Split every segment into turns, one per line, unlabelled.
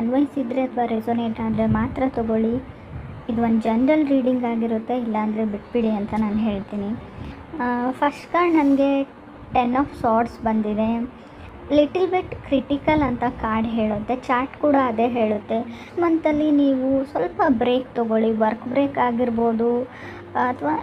ಅನ್ವಯಿಸಿದರೆ ಅಥವಾ ರೆಸೊನೇಟ್ ಆದರೆ ಮಾತ್ರ ತೊಗೊಳ್ಳಿ. ಇದು ಒಂದು ಜನರಲ್ ರೀಡಿಂಗ್ ಆಗಿರುತ್ತೆ, ಇಲ್ಲಾಂದರೆ ಬಿಟ್ಬಿಡಿ ಅಂತ ನಾನು ಹೇಳ್ತೀನಿ. ಫಸ್ಟ್ ಕಾರ್ಡ್ ನನಗೆ 10 ಆಫ್ ಸಾರ್ಡ್ಸ್ ಬಂದಿದೆ. ಲಿಟಲ್ ಬಿಟ್ ಕ್ರಿಟಿಕಲ್ ಅಂತ ಕಾರ್ಡ್ ಹೇಳುತ್ತೆ. ಚಾರ್ಟ್ ಕೂಡ ಅದೇ ಹೇಳುತ್ತೆ. ಮಂತಲ್ಲಿ ನೀವು ಸ್ವಲ್ಪ ಬ್ರೇಕ್ ತೊಗೊಳ್ಳಿ. ವರ್ಕ್ ಬ್ರೇಕ್ ಆಗಿರ್ಬೋದು ಅಥವಾ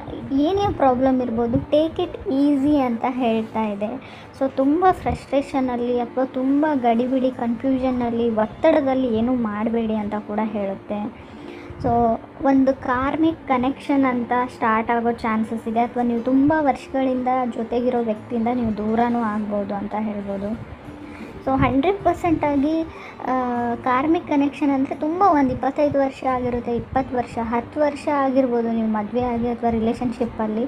ಏನೇ ಪ್ರಾಬ್ಲಮ್ ಇರ್ಬೋದು, ಟೇಕ್ ಇಟ್ ಈಸಿ ಅಂತ ಹೇಳ್ತಾ ಇದೆ. ಸೊ ತುಂಬ ಫ್ರಸ್ಟ್ರೇಷನಲ್ಲಿ ಅಥವಾ ತುಂಬ ಗಡಿಬಿಡಿ ಕನ್ಫ್ಯೂಷನ್ನಲ್ಲಿ ಒತ್ತಡದಲ್ಲಿ ಏನೂ ಮಾಡಬೇಡಿ ಅಂತ ಕೂಡ ಹೇಳುತ್ತೆ. ಸೊ ಒಂದು ಕಾರ್ಮಿಕ್ ಕನೆಕ್ಷನ್ ಅಂತ ಸ್ಟಾರ್ಟ್ ಆಗೋ ಚಾನ್ಸಸ್ ಇದೆ, ಅಥವಾ ನೀವು ತುಂಬ ವರ್ಷಗಳಿಂದ ಜೊತೆಗಿರೋ ವ್ಯಕ್ತಿಯಿಂದ ನೀವು ದೂರನೂ ಆಗ್ಬೋದು ಅಂತ ಹೇಳ್ಬೋದು. ಸೊ 100% ಆಗಿ ಕಾರ್ಮಿಕ್ ಕನೆಕ್ಷನ್ ಅಂದರೆ ತುಂಬ ಒಂದು 25 ವರ್ಷ ಆಗಿರುತ್ತೆ, 20 ವರ್ಷ, 10 ವರ್ಷ ಆಗಿರ್ಬೋದು ನೀವು ಮದುವೆ ಆಗಿ ಅಥವಾ ರಿಲೇಷನ್ಶಿಪ್ಪಲ್ಲಿ.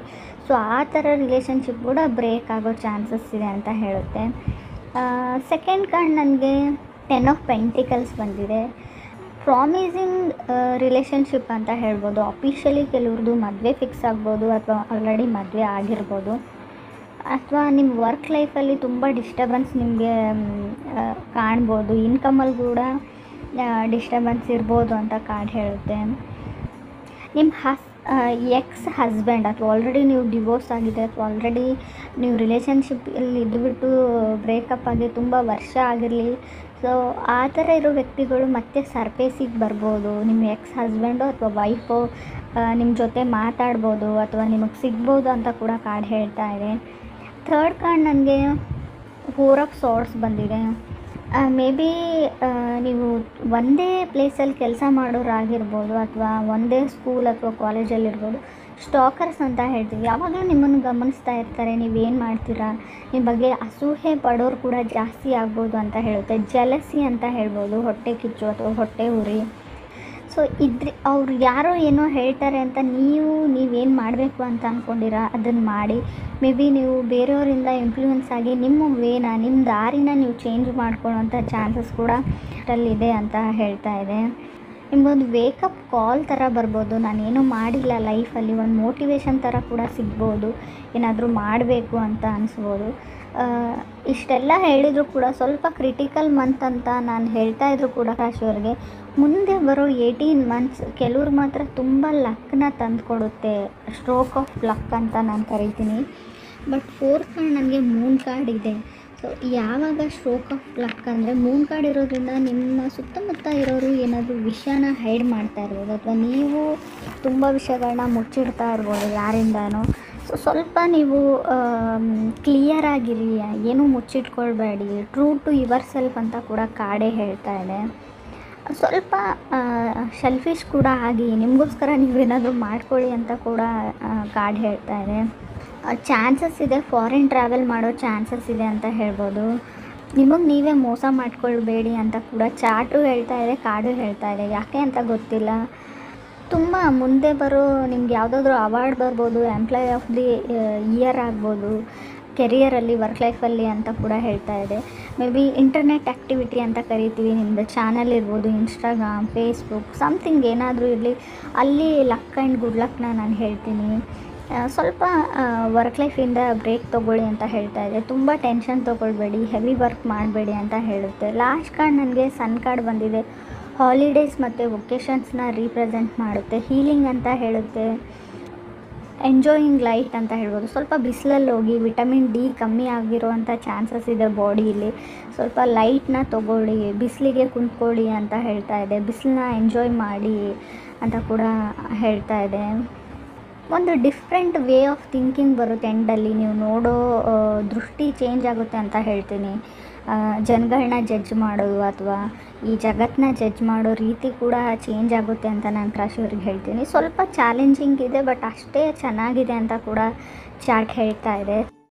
ಸೊ ಆ ಥರ ರಿಲೇಷನ್ಶಿಪ್ ಕೂಡ ಬ್ರೇಕ್ ಆಗೋ ಚಾನ್ಸಸ್ ಇದೆ ಅಂತ ಹೇಳುತ್ತೆ. ಸೆಕೆಂಡ್ ಕಾರ್ಡ್ ನನಗೆ 10 ಆಫ್ ಪೆಂಟಿಕಲ್ಸ್ ಬಂದಿದೆ. ಪ್ರಾಮಿಸಿಂಗ್ ರಿಲೇಷನ್ಶಿಪ್ ಅಂತ ಹೇಳ್ಬೋದು. ಅಫಿಷಿಯಲಿ ಕೆಲವ್ರದ್ದು ಮದುವೆ ಫಿಕ್ಸ್ ಆಗ್ಬೋದು ಅಥವಾ ಆಲ್ರೆಡಿ ಮದುವೆ ಆಗಿರ್ಬೋದು. ಅಥವಾ ನಿಮ್ಮ ವರ್ಕ್ ಲೈಫಲ್ಲಿ ತುಂಬ ಡಿಸ್ಟರ್ಬೆನ್ಸ್ ನಿಮಗೆ ಕಾಣ್ಬೋದು. ಇನ್ಕಮಲ್ಲಿ ಕೂಡ ಡಿಸ್ಟರ್ಬೆನ್ಸ್ ಇರ್ಬೋದು ಅಂತ ಕಾರ್ಡ್ ಹೇಳುತ್ತೆ. ನಿಮ್ಮ ಎಕ್ಸ್ ಹಸ್ಬೆಂಡ್ ಅಥವಾ ಆಲ್ರೆಡಿ ನೀವು ಡಿವೋರ್ಸ್ ಆಗಿದೆ ಅಥವಾ ಆಲ್ರೆಡಿ ನೀವು ರಿಲೇಷನ್ಶಿಪ್ಪಲ್ಲಿ ಇದ್ದುಬಿಟ್ಟು ಬ್ರೇಕಪ್ ಆಗಿ ತುಂಬ ವರ್ಷ ಆಗಿರಲಿ, ಸೊ ಆ ಥರ ಇರೋ ವ್ಯಕ್ತಿಗಳು ಮತ್ತೆ ಸರ್ಫೇಸಿಗೆ ಬರ್ಬೋದು. ನಿಮ್ಮ ಎಕ್ಸ್ ಹಸ್ಬೆಂಡು ಅಥವಾ ವೈಫು ನಿಮ್ಮ ಜೊತೆ ಮಾತಾಡ್ಬೋದು ಅಥವಾ ನಿಮಗೆ ಸಿಗ್ಬೋದು ಅಂತ ಕೂಡ ಕಾರ್ಡ್ ಹೇಳ್ತಾ ಇದೆ. ಥರ್ಡ್ ಕಾರ್ಡ್ ನನಗೆ 4 ಆಫ್ ಸಾರ್ಡ್ಸ್ ಬಂದಿದೆ. ಮೇ ಬಿ ನೀವು ಒಂದೇ ಪ್ಲೇಸಲ್ಲಿ ಕೆಲಸ ಮಾಡೋರಾಗಿರ್ಬೋದು ಅಥವಾ ಒಂದೇ ಸ್ಕೂಲ್ ಅಥವಾ ಕಾಲೇಜಲ್ಲಿರ್ಬೋದು. ಸ್ಟಾಕರ್ಸ್ ಅಂತ ಹೇಳ್ತೀವಿ, ಯಾವಾಗಲೂ ನಿಮ್ಮನ್ನು ಗಮನಿಸ್ತಾ ಇರ್ತಾರೆ, ನೀವೇನು ಮಾಡ್ತೀರಾ, ನಿಮ್ಮ ಬಗ್ಗೆ ಅಸೂಹೆ ಪಡೋರು ಕೂಡ ಜಾಸ್ತಿ ಆಗ್ಬೋದು ಅಂತ ಹೇಳುತ್ತೆ. ಜಲಸಿ ಅಂತ ಹೇಳ್ಬೋದು, ಹೊಟ್ಟೆ ಕಿಚ್ಚು ಅಥವಾ ಹೊಟ್ಟೆ ಉರಿ. ಸೊ ಅವ್ರು ಯಾರೋ ಏನೋ ಹೇಳ್ತಾರೆ ಅಂತ ನೀವೇನು ಮಾಡಬೇಕು ಅಂತ ಅಂದ್ಕೊಂಡಿರ ಅದನ್ನು ಮಾಡಿ. ಮೇ ಬಿ ನೀವು ಬೇರೆಯವರಿಂದ ಇನ್ಫ್ಲೂಯೆನ್ಸ್ ಆಗಿ ನಿಮ್ಮ ದಾರಿನ ನೀವು ಚೇಂಜ್ ಮಾಡ್ಕೊಳ್ಳೋವಂಥ ಚಾನ್ಸಸ್ ಕೂಡ ಅಲ್ಲಿದೆ ಅಂತ ಹೇಳ್ತಾ ಇದೆ. ನಿಮಗೊಂದು ವೇಕಪ್ ಕಾಲ್ ಥರ ಬರ್ಬೋದು, ನಾನೇನೂ ಮಾಡಿಲ್ಲ ಲೈಫಲ್ಲಿ, ಒಂದು ಮೋಟಿವೇಶನ್ ಥರ ಕೂಡ ಸಿಗ್ಬೋದು, ಏನಾದರೂ ಮಾಡಬೇಕು ಅಂತ ಅನಿಸ್ಬೋದು. ಇಷ್ಟೆಲ್ಲ ಹೇಳಿದರೂ ಕೂಡ ಸ್ವಲ್ಪ ಕ್ರಿಟಿಕಲ್ ಮಂತ್ ಅಂತ ನಾನು ಹೇಳ್ತಾ ಇದ್ರು ಕೂಡ ರಾಶಿಯವರಿಗೆ ಮುಂದೆ ಬರೋ 18 ಮಂತ್ಸ್ ಕೆಲವ್ರು ಮಾತ್ರ ತುಂಬ ಲಕ್ನ ತಂದುಕೊಡುತ್ತೆ. ಸ್ಟ್ರೋಕ್ ಆಫ್ ಲಕ್ ಅಂತ ನಾನು ಕರಿತೀನಿ. ಬಟ್ 4th ಕಾರ್ಡ್ ನನಗೆ ಮೂನ್ ಕಾರ್ಡ್ ಇದೆ. ಸೊ ಯಾವಾಗ ಸ್ಟ್ರೋಕ್ ಆಫ್ ಲಕ್ ಅಂದರೆ ಮೂನ್ ಕಾರ್ಡ್ ಇರೋದ್ರಿಂದ ನಿಮ್ಮ ಸುತ್ತಮುತ್ತ ಇರೋರು ಏನಾದರೂ ವಿಷಯನ ಹೈಡ್ ಮಾಡ್ತಾ ಇರ್ಬೋದು ಅಥವಾ ನೀವು ತುಂಬ ವಿಷಯಗಳನ್ನ ಮುಚ್ಚಿಡ್ತಾ ಇರ್ಬೋದು ಯಾರಿಂದನೋ. ಸೊ ಸ್ವಲ್ಪ ನೀವು ಕ್ಲಿಯರ್ ಆಗಿರಿ, ಏನೂ ಮುಚ್ಚಿಟ್ಕೊಳ್ಬೇಡಿ. ಟ್ರೂ ಟು ಯುವರ್ ಸೆಲ್ಫ್ ಅಂತ ಕೂಡ ಕಾರ್ಡೇ ಹೇಳ್ತಾ ಇದೆ. ಸ್ವಲ್ಪ ಸೆಲ್ಫಿಶ್ ಕೂಡ ಆಗಿ ನಿಮಗೋಸ್ಕರ ನೀವೇನಾದರೂ ಮಾಡ್ಕೊಳ್ಳಿ ಅಂತ ಕೂಡ ಕಾರ್ಡ್ ಹೇಳ್ತಾ ಇದೆ. ಚಾನ್ಸಸ್ ಇದೆ, ಫಾರಿನ್ ಟ್ರಾವೆಲ್ ಮಾಡೋ ಚಾನ್ಸಸ್ ಇದೆ ಅಂತ ಹೇಳ್ಬೋದು. ನಿಮಗೆ ನೀವೇ ಮೋಸ ಮಾಡ್ಕೊಳ್ಬೇಡಿ ಅಂತ ಕೂಡ ಚಾರ್ಟು ಹೇಳ್ತಾ ಇದೆ, ಕಾರ್ಡು ಹೇಳ್ತಾ ಇದೆ. ಯಾಕೆ ಅಂತ ಗೊತ್ತಿಲ್ಲ. ತುಂಬ ಮುಂದೆ ಬರೋ ನಿಮ್ಗೆ ಯಾವುದಾದ್ರೂ ಅವಾರ್ಡ್ ಬರ್ಬೋದು, ಎಂಪ್ಲಾಯ್ ಆಫ್ ದಿ ಇಯರ್ ಆಗ್ಬೋದು, ಕೆರಿಯರಲ್ಲಿ ವರ್ಕ್ ಲೈಫಲ್ಲಿ ಅಂತ ಕೂಡ ಹೇಳ್ತಾ ಇದೆ. ಮೇ ಬಿ ಇಂಟರ್ನೆಟ್ ಆ್ಯಕ್ಟಿವಿಟಿ ಅಂತ ಕರಿತೀವಿ, ನಿಮ್ಮದು ಚಾನಲ್ ಇರ್ಬೋದು, ಇನ್ಸ್ಟಾಗ್ರಾಮ್, ಫೇಸ್ಬುಕ್, ಸಮಥಿಂಗ್ ಏನಾದರೂ ಇರಲಿ, ಅಲ್ಲಿ ಲಕ್ ಆ್ಯಂಡ್ ಗುಡ್ ಲಕ್ನ ನಾನು ಹೇಳ್ತೀನಿ. ಸ್ವಲ್ಪ ವರ್ಕ್ ಲೈಫಿಂದ ಬ್ರೇಕ್ ತೊಗೊಳ್ಳಿ ಅಂತ ಹೇಳ್ತಾ ಇದೆ. ತುಂಬ ಟೆನ್ಷನ್ ತೊಗೊಳ್ಬೇಡಿ, ಹೆವಿ ವರ್ಕ್ ಮಾಡಬೇಡಿ ಅಂತ ಹೇಳುತ್ತೆ. ಲಾಸ್ಟ್ ಕಾರ್ಡ್ ನನಗೆ ಸನ್ ಕಾರ್ಡ್ ಬಂದಿದೆ. ಹಾಲಿಡೇಸ್ ಮತ್ತು ವೊಕೇಷನ್ಸ್ನ ರೀಪ್ರೆಸೆಂಟ್ ಮಾಡುತ್ತೆ. ಹೀಲಿಂಗ್ ಅಂತ ಹೇಳುತ್ತೆ. ಎಂಜಾಯಿಂಗ್ ಲೈಟ್ ಅಂತ ಹೇಳ್ಬೋದು. ಸ್ವಲ್ಪ ಬಿಸಿಲಲ್ಲಿ ಹೋಗಿ ವಿಟಮಿನ್ ಡಿ ಕಮ್ಮಿ ಆಗಿರೋವಂಥ ಚಾನ್ಸಸ್ ಇದೆ ಬಾಡಿಯಲ್ಲಿ. ಸ್ವಲ್ಪ ಲೈಟ್ನ ತೊಗೊಳ್ಳಿ, ಬಿಸಿಲಿಗೆ ಕುಂತ್ಕೊಳ್ಳಿ ಅಂತ ಹೇಳ್ತಾ ಇದೆ. ಬಿಸಿಲನ್ನ ಎಂಜಾಯ್ ಮಾಡಿ ಅಂತ ಕೂಡ ಹೇಳ್ತಾ ಇದೆ. ಒಂದು ಡಿಫ್ರೆಂಟ್ ವೇ ಆಫ್ ಥಿಂಕಿಂಗ್ ಬರುತ್ತೆ ಎಂಡಲ್ಲಿ, ನೀವು ನೋಡೋ ದೃಷ್ಟಿ ಚೇಂಜ್ ಆಗುತ್ತೆ ಅಂತ ಹೇಳ್ತೀನಿ. ಜನಗಳನ್ನ ಜಡ್ಜ್ ಮಾಡೋದು ಅಥವಾ ಈ ಜಗತ್ತನ್ನ ಜಡ್ಜ್ ಮಾಡೋ ರೀತಿ ಕೂಡ ಚೇಂಜ್ ಆಗುತ್ತೆ ಅಂತ ನಾನು ರಾಶಿಯವ್ರಿಗೆ ಹೇಳ್ತೀನಿ. ಸ್ವಲ್ಪ ಚಾಲೆಂಜಿಂಗ್ ಇದೆ, ಬಟ್ ಅಷ್ಟೇ ಚೆನ್ನಾಗಿದೆ ಅಂತ ಕೂಡ ಚಾರ್ಟ್ ಹೇಳ್ತಾ ಇದೆ.